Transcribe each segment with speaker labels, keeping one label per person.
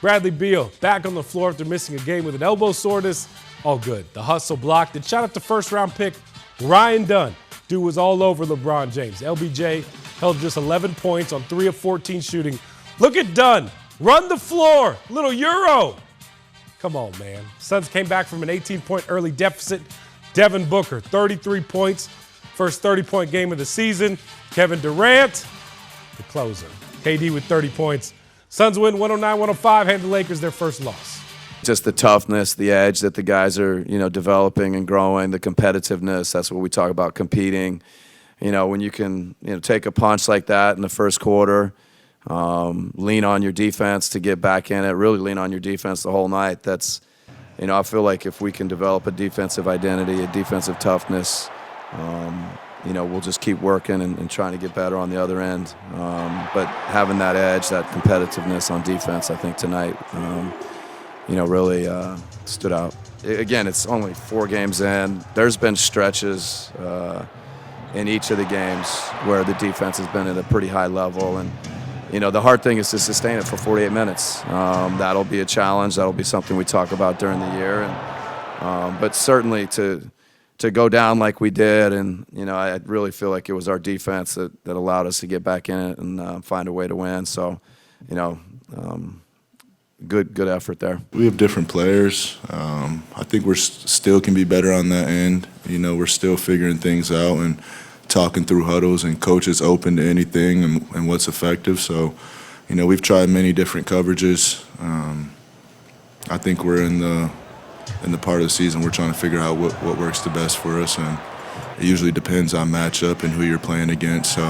Speaker 1: Bradley Beal back on the floor after missing a game with an elbow soreness. All good. The hustle blocked. And shout out to first-round pick Ryan Dunn. Dude was all over LeBron James. LBJ held just 11 points on 3 of 14 shooting. Look at Dunn. Run the floor. Little Euro. Come on, man. Suns came back from an 18-point early deficit. Devin Booker, 33 points. First 30-point game of the season. Kevin Durant, the closer. KD with 30 points. Suns win 109-105, hand the Lakers their first loss.
Speaker 2: Just the toughness, the edge that the guys are, developing and growing, the competitiveness. That's what we talk about, competing. When you can, take a punch like that in the first quarter, lean on your defense to get back in it, really lean on your defense the whole night. That's, I feel like if we can develop a defensive identity, a defensive toughness, we'll just keep working and trying to get better on the other end. But having that edge, that competitiveness on defense, I think tonight, really stood out. Again, it's only 4 games in. There's been stretches in each of the games where the defense has been at a pretty high level. And, the hard thing is to sustain it for 48 minutes. That'll be a challenge. That'll be something we talk about during the year. But certainly to go down like we did, and I really feel like it was our defense that allowed us to get back in it and find a way to win. So, good effort there.
Speaker 3: We have different players. I think we're still can be better on that end. We're still figuring things out and talking through huddles, and coaches open to anything and what's effective. So, we've tried many different coverages. I think we're in the part of the season we're trying to figure out what works the best for us, and it usually depends on matchup and who you're playing against. So,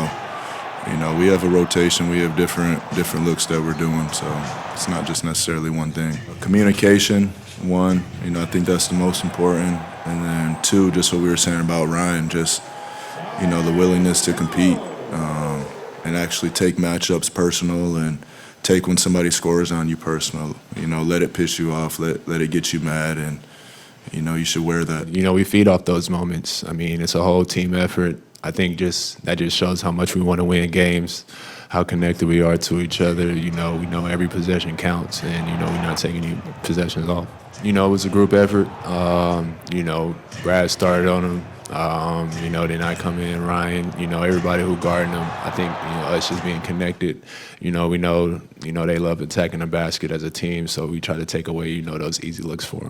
Speaker 3: we have a rotation, we have different looks that we're doing, so it's not just necessarily one thing. Communication, 1, I think that's the most important, and then 2, just what we were saying about Ryan, just the willingness to compete and actually take matchups personal and take when somebody scores on you personal. Let it piss you off, let it get you mad, and you should wear that.
Speaker 4: We feed off those moments. I mean, it's a whole team effort. I think that just shows how much we want to win games, how connected we are to each other. We know every possession counts, and we're not taking any possessions off. It was a group effort. Brad started on them. Then I come in, Ryan, everybody who guarding them. I think, us just being connected, we know they love attacking the basket as a team, so we try to take away, those easy looks for them.